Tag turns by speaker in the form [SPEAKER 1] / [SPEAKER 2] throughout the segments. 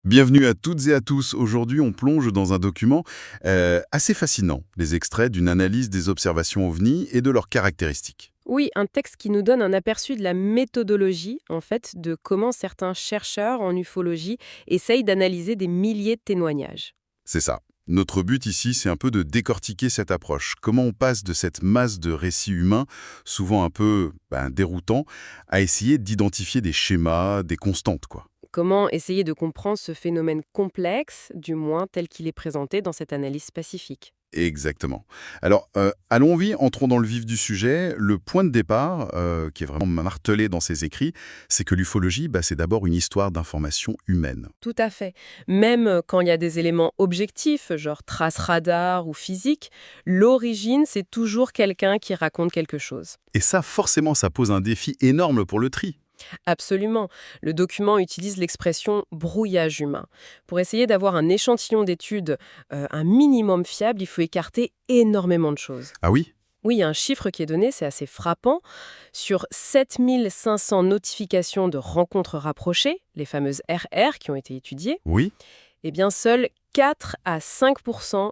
[SPEAKER 1] Bienvenue à toutes et à tous. Aujourd'hui, on plonge dans un document assez fascinant, les extraits d'une analyse des observations OVNI et de leurs caractéristiques.
[SPEAKER 2] Oui, un texte qui nous donne un aperçu de la méthodologie, en fait, de comment certains chercheurs en ufologie essayent d'analyser des milliers de témoignages.
[SPEAKER 1] C'est ça. Notre but ici, c'est un peu de décortiquer cette approche. Comment on passe de cette masse de récits humains, souvent un peu déroutants, à essayer d'identifier des schémas, des constantes, quoi.
[SPEAKER 2] Comment essayer de comprendre ce phénomène complexe, du moins tel qu'il est présenté dans cette analyse spécifique.
[SPEAKER 1] Exactement. Alors, allons vite, entrons dans le vif du sujet. Le point de départ, qui est vraiment martelé dans ses écrits, c'est que l'ufologie, c'est d'abord une histoire d'information humaine.
[SPEAKER 2] Tout à fait. Même quand il y a des éléments objectifs, genre traces radar ou physique, l'origine, c'est toujours quelqu'un qui raconte quelque chose.
[SPEAKER 1] Et ça, forcément, ça pose un défi énorme pour le tri.
[SPEAKER 2] Absolument. Le document utilise l'expression brouillage humain. Pour essayer d'avoir un échantillon d'études un minimum fiable, il faut écarter énormément de choses.
[SPEAKER 1] Ah oui?
[SPEAKER 2] Oui, il y a un chiffre qui est donné, c'est assez frappant. Sur 7500 notifications de rencontres rapprochées, les fameuses RR qui ont été étudiées,
[SPEAKER 1] Oui?
[SPEAKER 2] eh bien seuls 4 à 5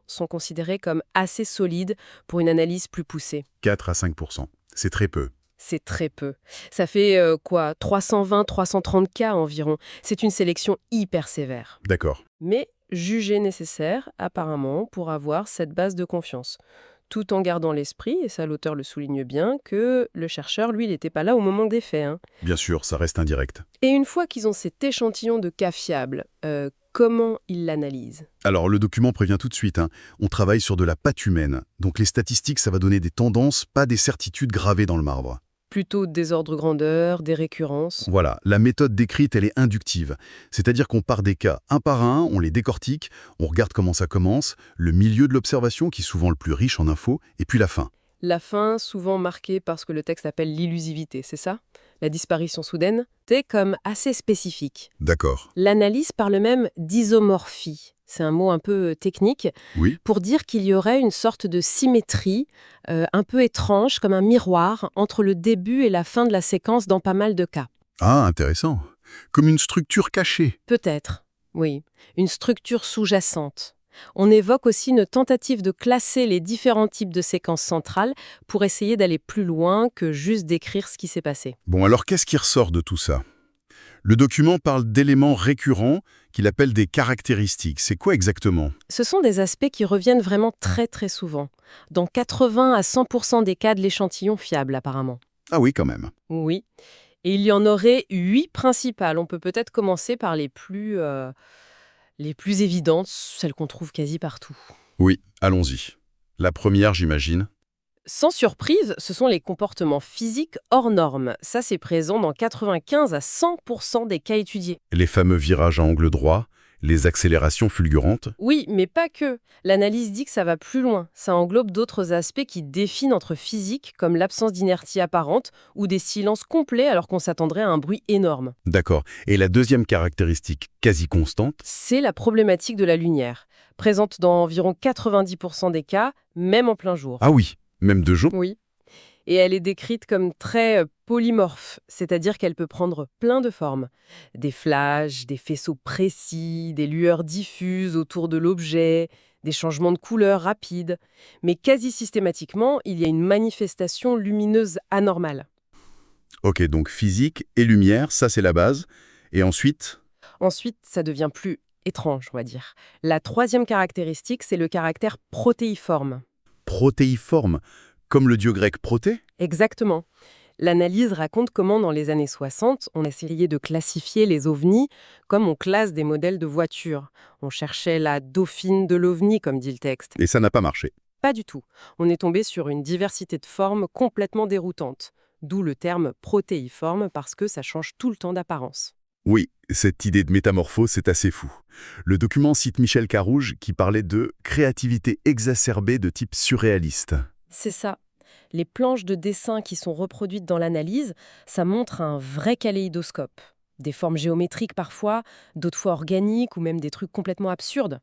[SPEAKER 2] sont considérés comme assez solides pour une analyse plus poussée.
[SPEAKER 1] 4 à 5 c'est très peu.
[SPEAKER 2] C'est très peu. Ça fait quoi 320, 330 cas environ. C'est une sélection hyper sévère.
[SPEAKER 1] D'accord.
[SPEAKER 2] Mais jugée nécessaire, apparemment, pour avoir cette base de confiance. Tout en gardant l'esprit, et ça l'auteur le souligne bien, que le chercheur, lui, il n'était pas là au moment des faits, hein.
[SPEAKER 1] Bien sûr, ça reste indirect.
[SPEAKER 2] Et une fois qu'ils ont cet échantillon de cas fiables, comment ils l'analysent?
[SPEAKER 1] Alors, le document prévient tout de suite, hein. On travaille sur de la patte humaine. Donc les statistiques, ça va donner des tendances, pas des certitudes gravées dans le marbre.
[SPEAKER 2] Plutôt des ordres grandeur, des récurrences?
[SPEAKER 1] Voilà, la méthode décrite, elle est inductive. C'est-à-dire qu'on part des cas un par un, on les décortique, on regarde comment ça commence, le milieu de l'observation, qui est souvent le plus riche en infos, et puis la fin.
[SPEAKER 2] La fin, souvent marquée par ce que le texte appelle l'illusivité, c'est ça? La disparition soudaine? C'est comme assez spécifique.
[SPEAKER 1] D'accord.
[SPEAKER 2] L'analyse parle même d'isomorphie. C'est un mot un peu technique,
[SPEAKER 1] Oui?
[SPEAKER 2] pour dire qu'il y aurait une sorte de symétrie, un peu étrange, comme un miroir, entre le début et la fin de la séquence dans pas mal de cas.
[SPEAKER 1] Ah, intéressant. Comme une structure cachée.
[SPEAKER 2] Peut-être, oui, une structure sous-jacente. On évoque aussi une tentative de classer les différents types de séquences centrales pour essayer d'aller plus loin que juste décrire ce qui s'est passé.
[SPEAKER 1] Bon, alors qu'est-ce qui ressort de tout ça? Le document parle d'éléments récurrents qu'il appelle des caractéristiques. C'est quoi exactement?
[SPEAKER 2] Ce sont des aspects qui reviennent vraiment très très souvent, dans 80 à 100% des cas de l'échantillon fiable apparemment.
[SPEAKER 1] Ah oui, quand même.
[SPEAKER 2] Oui, et il y en aurait 8 principales. On peut peut-être commencer par les plus évidentes, celles qu'on trouve quasi partout.
[SPEAKER 1] Oui, allons-y. La première, j'imagine.
[SPEAKER 2] Sans surprise, ce sont les comportements physiques hors normes. Ça, c'est présent dans 95 à 100% des cas étudiés.
[SPEAKER 1] Les fameux virages à angle droit, les accélérations fulgurantes.
[SPEAKER 2] Oui, mais pas que. L'analyse dit que ça va plus loin. Ça englobe d'autres aspects qui défient notre physique, comme l'absence d'inertie apparente ou des silences complets alors qu'on s'attendrait à un bruit énorme.
[SPEAKER 1] D'accord. Et la deuxième caractéristique quasi constante?
[SPEAKER 2] C'est la problématique de la lumière, présente dans environ 90% des cas, même en plein jour.
[SPEAKER 1] Ah oui, même de jour?
[SPEAKER 2] Oui. Et elle est décrite comme très polymorphe, c'est-à-dire qu'elle peut prendre plein de formes. Des flashs, des faisceaux précis, des lueurs diffuses autour de l'objet, des changements de couleur rapides. Mais quasi systématiquement, il y a une manifestation lumineuse anormale.
[SPEAKER 1] Ok, donc physique et lumière, ça c'est la base. Et ensuite?
[SPEAKER 2] Ensuite, ça devient plus étrange, on va dire. La troisième caractéristique, c'est le caractère protéiforme.
[SPEAKER 1] Protéiforme, comme le dieu grec proté?
[SPEAKER 2] Exactement. L'analyse raconte comment, dans les années 60, on essayait de classifier les ovnis comme on classe des modèles de voitures. On cherchait la dauphine de l'ovni, comme dit le texte.
[SPEAKER 1] Et ça n'a pas marché.
[SPEAKER 2] Pas du tout. On est tombé sur une diversité de formes complètement déroutante. D'où le terme protéiforme, parce que ça change tout le temps d'apparence.
[SPEAKER 1] Oui, cette idée de métamorphose, c'est assez fou. Le document cite Michel Carrouge qui parlait de créativité exacerbée de type surréaliste.
[SPEAKER 2] C'est ça. Les planches de dessin qui sont reproduites dans l'analyse, ça montre un vrai kaléidoscope. Des formes géométriques parfois, d'autres fois organiques ou même des trucs complètement absurdes.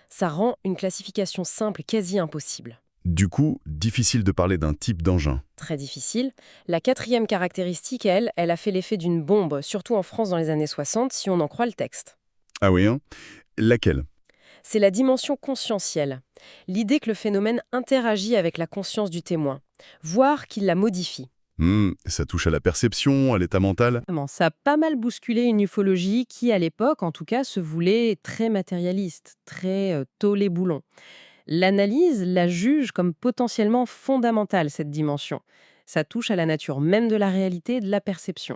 [SPEAKER 2] Ça rend une classification simple quasi impossible.
[SPEAKER 1] Du coup, difficile de parler d'un type d'engin.
[SPEAKER 2] Très difficile. La quatrième caractéristique, elle a fait l'effet d'une bombe, surtout en France dans les années 60, si on en croit le texte.
[SPEAKER 1] Ah oui, hein? Laquelle?
[SPEAKER 2] C'est la dimension conscientielle. L'idée que le phénomène interagit avec la conscience du témoin, voire qu'il la modifie.
[SPEAKER 1] Ça touche à la perception, à l'état mental?
[SPEAKER 2] Vraiment, ça a pas mal bousculé une ufologie qui, à l'époque, en tout cas, se voulait très matérialiste, très taulet-boulon. L'analyse la juge comme potentiellement fondamentale, cette dimension. Ça touche à la nature même de la réalité et de la perception.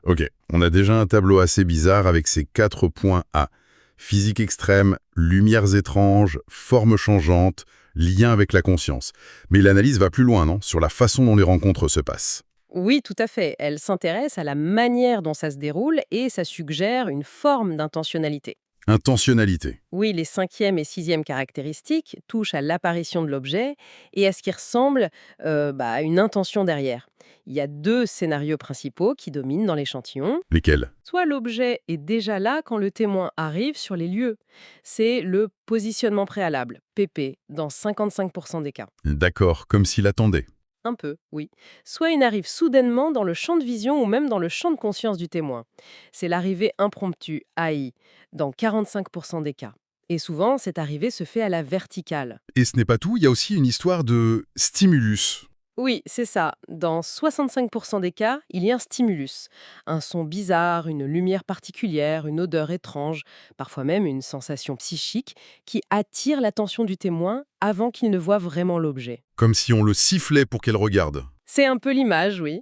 [SPEAKER 1] Ok, on a déjà un tableau assez bizarre avec ses 4 points A. Physique extrême, lumières étranges, formes changeantes, lien avec la conscience. Mais l'analyse va plus loin, non? Sur la façon dont les rencontres se passent.
[SPEAKER 2] Oui, tout à fait. Elle s'intéresse à la manière dont ça se déroule et ça suggère une forme d'intentionnalité.
[SPEAKER 1] Intentionnalité.
[SPEAKER 2] Oui, les cinquième et sixième caractéristiques touchent à l'apparition de l'objet et à ce qui ressemble à une intention derrière. Il y a deux scénarios principaux qui dominent dans l'échantillon.
[SPEAKER 1] Lesquelles?
[SPEAKER 2] Soit l'objet est déjà là quand le témoin arrive sur les lieux. C'est le positionnement préalable, PP, dans 55% des cas.
[SPEAKER 1] D'accord, comme s'il attendait.
[SPEAKER 2] Un peu, oui. Soit il arrive soudainement dans le champ de vision ou même dans le champ de conscience du témoin. C'est l'arrivée impromptue, AI, dans 45% des cas. Et souvent, cette arrivée se fait à la verticale.
[SPEAKER 1] Et ce n'est pas tout, il y a aussi une histoire de stimulus.
[SPEAKER 2] Oui, c'est ça. Dans 65% des cas, il y a un stimulus. Un son bizarre, une lumière particulière, une odeur étrange, parfois même une sensation psychique qui attire l'attention du témoin avant qu'il ne voie vraiment l'objet.
[SPEAKER 1] Comme si on le sifflait pour qu'elle regarde.
[SPEAKER 2] C'est un peu l'image, oui.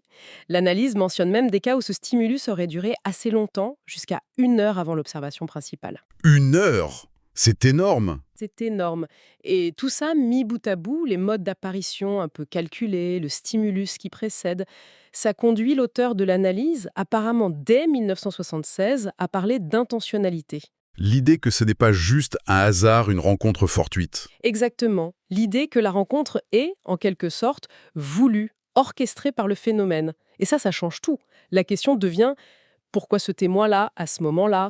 [SPEAKER 2] L'analyse mentionne même des cas où ce stimulus aurait duré assez longtemps, jusqu'à 1 heure avant l'observation principale.
[SPEAKER 1] 1 heure! C'est énorme!
[SPEAKER 2] C'est énorme. Et tout ça, mis bout à bout, les modes d'apparition un peu calculés, le stimulus qui précède, ça conduit l'auteur de l'analyse, apparemment dès 1976, à parler d'intentionnalité.
[SPEAKER 1] L'idée que ce n'est pas juste un hasard, une rencontre fortuite.
[SPEAKER 2] Exactement. L'idée que la rencontre est, en quelque sorte, voulue, orchestrée par le phénomène. Et ça change tout. La question devient pourquoi ce témoin-là, à ce moment-là?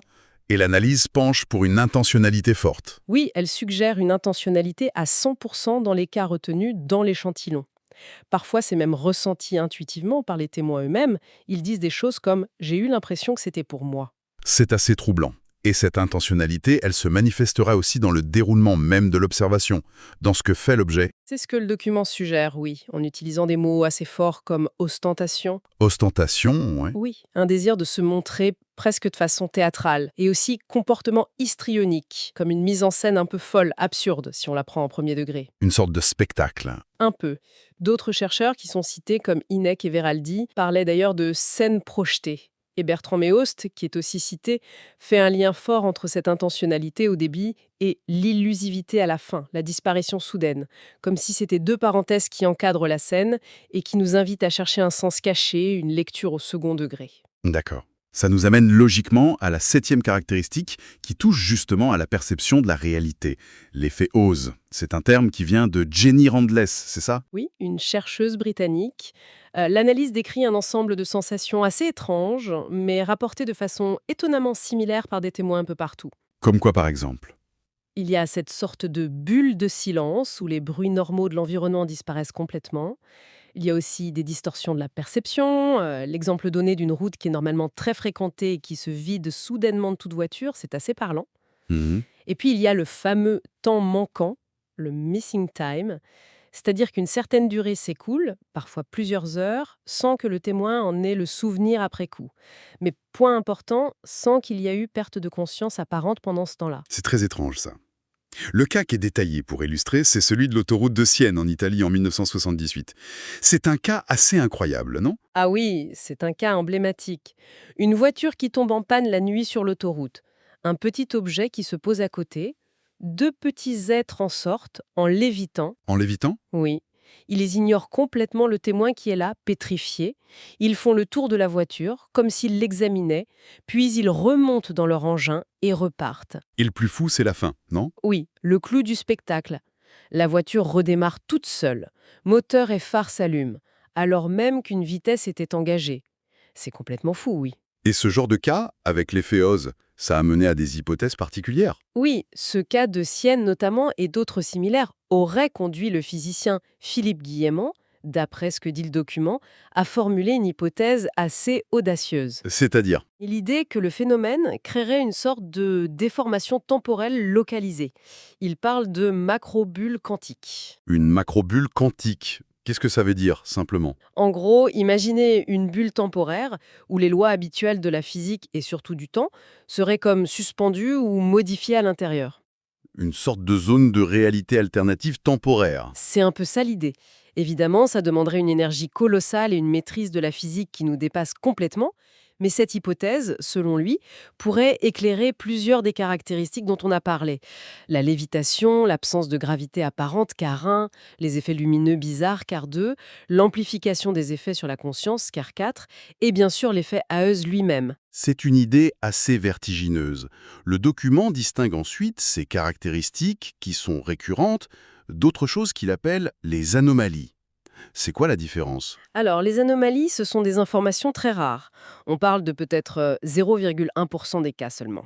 [SPEAKER 1] Et l'analyse penche pour une intentionnalité forte.
[SPEAKER 2] Oui, elle suggère une intentionnalité à 100% dans les cas retenus dans l'échantillon. Parfois, c'est même ressenti intuitivement par les témoins eux-mêmes. Ils disent des choses comme « j'ai eu l'impression que c'était pour moi ».
[SPEAKER 1] C'est assez troublant. Et cette intentionnalité, elle se manifestera aussi dans le déroulement même de l'observation, dans ce que fait l'objet.
[SPEAKER 2] C'est ce que le document suggère, oui, en utilisant des mots assez forts comme ostentation.
[SPEAKER 1] Ostentation, ouais.
[SPEAKER 2] Oui, un désir de se montrer presque de façon théâtrale, et aussi comportement histrionique, comme une mise en scène un peu folle, absurde, si on la prend en premier degré.
[SPEAKER 1] Une sorte de spectacle.
[SPEAKER 2] Un peu. D'autres chercheurs qui sont cités comme Hynek et Veraldi parlaient d'ailleurs de scène projetée. Et Bertrand Méhost, qui est aussi cité, fait un lien fort entre cette intentionnalité au débit et l'illusivité à la fin, la disparition soudaine, comme si c'était deux parenthèses qui encadrent la scène et qui nous invitent à chercher un sens caché, une lecture au second degré.
[SPEAKER 1] D'accord. Ça nous amène logiquement à la 7e caractéristique qui touche justement à la perception de la réalité. L'effet Oz. C'est un terme qui vient de Jenny Randless, c'est ça?
[SPEAKER 2] Oui, une chercheuse britannique. L'analyse décrit un ensemble de sensations assez étranges, mais rapportées de façon étonnamment similaire par des témoins un peu partout.
[SPEAKER 1] Comme quoi par exemple?
[SPEAKER 2] Il y a cette sorte de bulle de silence où les bruits normaux de l'environnement disparaissent complètement. Il y a aussi des distorsions de la perception. L'exemple donné d'une route qui est normalement très fréquentée et qui se vide soudainement de toute voiture, c'est assez parlant.
[SPEAKER 1] Mhm.
[SPEAKER 2] Et puis il y a le fameux temps manquant, le missing time, c'est-à-dire qu'une certaine durée s'écoule, parfois plusieurs heures, sans que le témoin en ait le souvenir après coup. Mais point important, sans qu'il y ait eu perte de conscience apparente pendant ce temps-là.
[SPEAKER 1] C'est très étrange ça. Le cas qui est détaillé pour illustrer, c'est celui de l'autoroute de Sienne en Italie en 1978. C'est un cas assez incroyable, non?
[SPEAKER 2] Ah oui, c'est un cas emblématique. Une voiture qui tombe en panne la nuit sur l'autoroute. Un petit objet qui se pose à côté. Deux petits êtres en sortent, en lévitant.
[SPEAKER 1] En l'évitant?
[SPEAKER 2] Oui. Ils ignorent complètement le témoin qui est là, pétrifié. Ils font le tour de la voiture, comme s'ils l'examinaient, puis ils remontent dans leur engin et repartent.
[SPEAKER 1] Et le plus fou, c'est la fin, non?
[SPEAKER 2] Oui, le clou du spectacle. La voiture redémarre toute seule. Moteur et phare s'allument, alors même qu'une vitesse était engagée. C'est complètement fou, oui.
[SPEAKER 1] Et ce genre de cas, avec l'effet Oz, ça a mené à des hypothèses particulières.
[SPEAKER 2] Oui, ce cas de Sienne notamment et d'autres similaires aurait conduit le physicien Philippe Guillemont, d'après ce que dit le document, a formulé une hypothèse assez audacieuse.
[SPEAKER 1] C'est-à-dire
[SPEAKER 2] L'idée que le phénomène créerait une sorte de déformation temporelle localisée. Il parle de macrobulle quantique.
[SPEAKER 1] une macrobulle quantique. Qu'est-ce que ça veut dire, simplement?
[SPEAKER 2] En gros, imaginez une bulle temporaire où les lois habituelles de la physique et surtout du temps seraient comme suspendues ou modifiées à l'intérieur.
[SPEAKER 1] Une sorte de zone de réalité alternative temporaire.
[SPEAKER 2] C'est un peu ça l'idée. Évidemment, ça demanderait une énergie colossale et une maîtrise de la physique qui nous dépasse complètement, mais cette hypothèse, selon lui, pourrait éclairer plusieurs des caractéristiques dont on a parlé. La lévitation, l'absence de gravité apparente, car 1, les effets lumineux bizarres, car 2, l'amplification des effets sur la conscience, car 4, et bien sûr l'effet Haeus lui-même.
[SPEAKER 1] C'est une idée assez vertigineuse. Le document distingue ensuite ces caractéristiques qui sont récurrentes d'autres choses qu'il appelle les anomalies. C'est quoi la différence?
[SPEAKER 2] Alors, les anomalies, ce sont des informations très rares. On parle de peut-être 0,1% des cas seulement.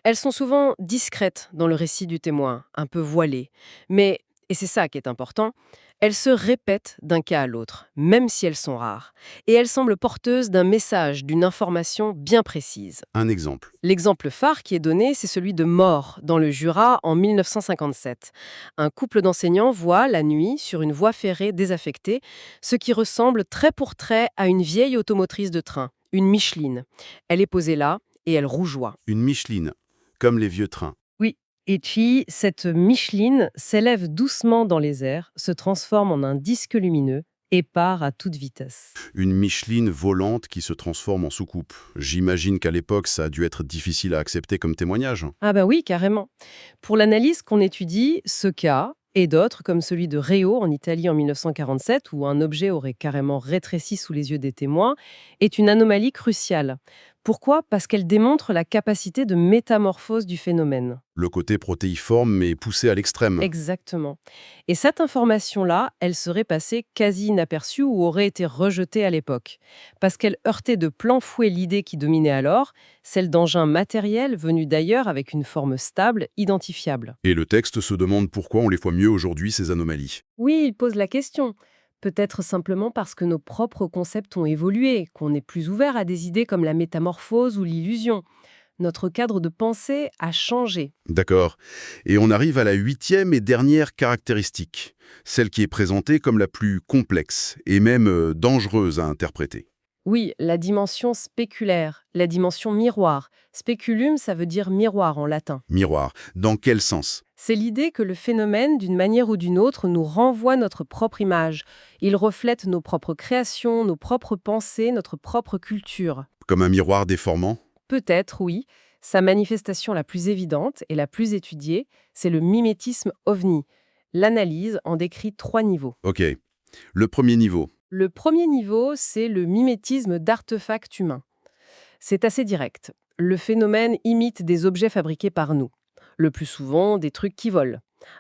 [SPEAKER 2] Elles sont souvent discrètes dans le récit du témoin, un peu voilées. Mais, et c'est ça qui est important, elles se répètent d'un cas à l'autre, même si elles sont rares. Et elles semblent porteuses d'un message, d'une information bien précise.
[SPEAKER 1] Un exemple.
[SPEAKER 2] L'exemple phare qui est donné, c'est celui de Mort, dans le Jura, en 1957. Un couple d'enseignants voit, la nuit, sur une voie ferrée désaffectée, ce qui ressemble trait pour trait à une vieille automotrice de train, une Micheline. Elle est posée là, et elle rougeoie.
[SPEAKER 1] Une Micheline, comme les vieux trains.
[SPEAKER 2] Oui, et puis, cette Micheline s'élève doucement dans les airs, se transforme en un disque lumineux et part à toute vitesse.
[SPEAKER 1] Une Micheline volante qui se transforme en soucoupe. J'imagine qu'à l'époque, ça a dû être difficile à accepter comme témoignage.
[SPEAKER 2] Ah bah oui, carrément. Pour l'analyse qu'on étudie, ce cas et d'autres, comme celui de Reo en Italie en 1947, où un objet aurait carrément rétréci sous les yeux des témoins, est une anomalie cruciale. Pourquoi? Parce qu'elle démontre la capacité de métamorphose du phénomène.
[SPEAKER 1] Le côté protéiforme mais poussé à l'extrême.
[SPEAKER 2] Exactement. Et cette information-là, elle serait passée quasi inaperçue ou aurait été rejetée à l'époque. Parce qu'elle heurtait de plein fouet l'idée qui dominait alors, celle d'engins matériels venus d'ailleurs avec une forme stable, identifiable.
[SPEAKER 1] Et le texte se demande pourquoi on les voit mieux aujourd'hui, ces anomalies.
[SPEAKER 2] Oui, il pose la question. Peut-être simplement parce que nos propres concepts ont évolué, qu'on est plus ouvert à des idées comme la métamorphose ou l'illusion. Notre cadre de pensée a changé.
[SPEAKER 1] D'accord. Et on arrive à la 8e et dernière caractéristique, celle qui est présentée comme la plus complexe et même dangereuse à interpréter.
[SPEAKER 2] Oui, la dimension spéculaire, la dimension miroir. Speculum, ça veut dire miroir en latin.
[SPEAKER 1] Miroir. Dans quel sens?
[SPEAKER 2] C'est l'idée que le phénomène, d'une manière ou d'une autre, nous renvoie notre propre image. Il reflète nos propres créations, nos propres pensées, notre propre culture.
[SPEAKER 1] Comme un miroir déformant?
[SPEAKER 2] Peut-être, oui. Sa manifestation la plus évidente et la plus étudiée, c'est le mimétisme ovni. L'analyse en décrit 3 niveaux.
[SPEAKER 1] Ok. Le premier niveau.
[SPEAKER 2] Le premier niveau, c'est le mimétisme d'artefacts humains. C'est assez direct. Le phénomène imite des objets fabriqués par nous. Le plus souvent, des trucs qui volent.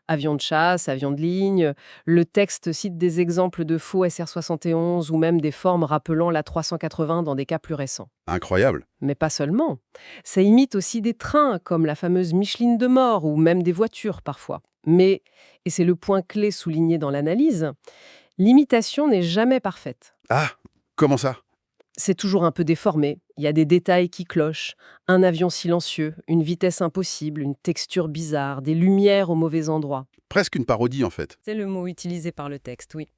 [SPEAKER 2] Avions de chasse, avions de ligne. Le texte cite des exemples de faux SR-71 ou même des formes rappelant l'A380 dans des cas plus récents.
[SPEAKER 1] Incroyable.
[SPEAKER 2] Mais pas seulement. Ça imite aussi des trains, comme la fameuse Micheline de Mort, ou même des voitures parfois. Mais, et c'est le point clé souligné dans l'analyse, l'imitation n'est jamais parfaite.
[SPEAKER 1] Ah, comment ça?
[SPEAKER 2] C'est toujours un peu déformé, il y a des détails qui clochent, un avion silencieux, une vitesse impossible, une texture bizarre, des lumières au mauvais endroit.
[SPEAKER 1] Presque une parodie en fait.
[SPEAKER 2] C'est le mot utilisé par le texte, oui.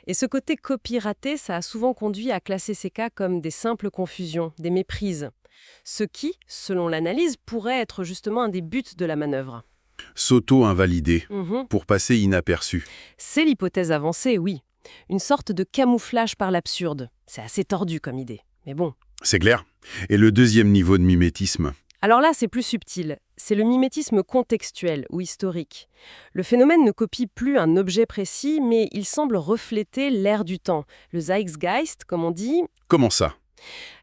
[SPEAKER 2] Et ce côté copie ratée, ça a souvent conduit à classer ces cas comme des simples confusions, des méprises. Ce qui, selon l'analyse, pourrait être justement un des buts de la manœuvre.
[SPEAKER 1] S'auto-invalider
[SPEAKER 2] Mhm.
[SPEAKER 1] pour passer inaperçu.
[SPEAKER 2] C'est l'hypothèse avancée, oui. Une sorte de camouflage par l'absurde. C'est assez tordu comme idée, mais bon.
[SPEAKER 1] C'est clair. Et le deuxième niveau de mimétisme?
[SPEAKER 2] Alors là, c'est plus subtil. C'est le mimétisme contextuel ou historique. Le phénomène ne copie plus un objet précis, mais il semble refléter l'air du temps. Le Zeitgeist, comme on dit.
[SPEAKER 1] Comment ça?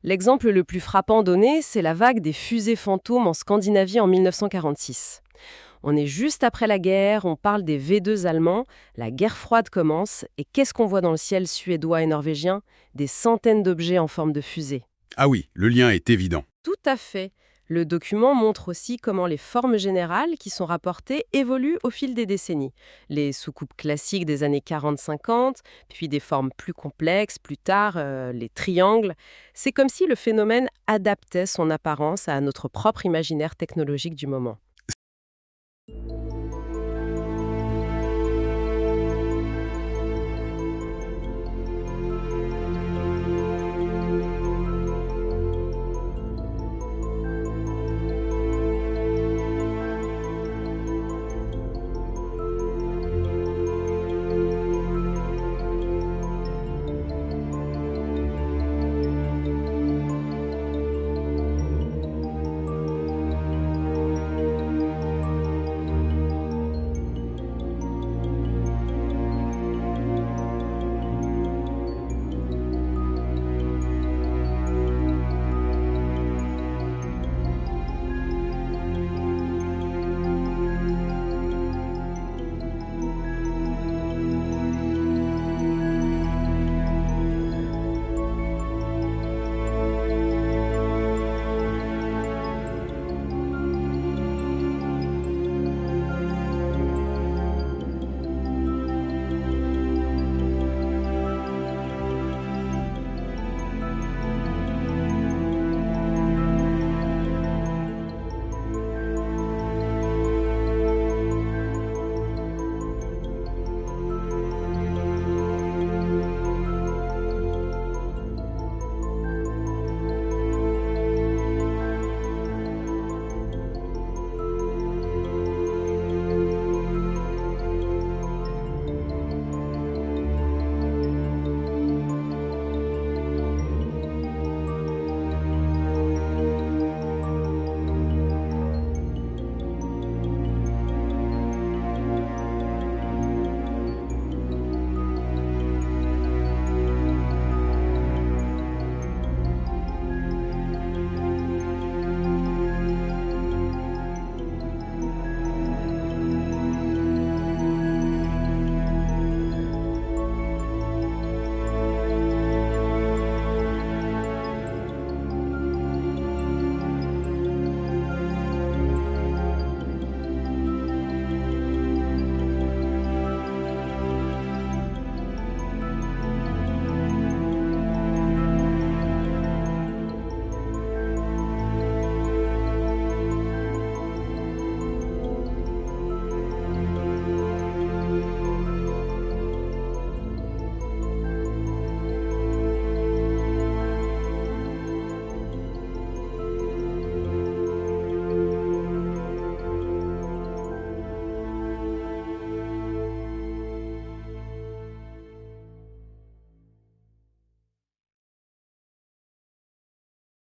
[SPEAKER 2] L'exemple le plus frappant donné, c'est la vague des fusées fantômes en Scandinavie en 1946. On est juste après la guerre, on parle des V2 allemands, la guerre froide commence, et qu'est-ce qu'on voit dans le ciel suédois et norvégien? Des centaines d'objets en forme de fusée.
[SPEAKER 1] Ah oui, le lien est évident.
[SPEAKER 2] Tout à fait. Le document montre aussi comment les formes générales qui sont rapportées évoluent au fil des décennies. Les soucoupes classiques des années 40-50, puis des formes plus complexes, plus tard, les triangles. C'est comme si le phénomène adaptait son apparence à notre propre imaginaire technologique du moment.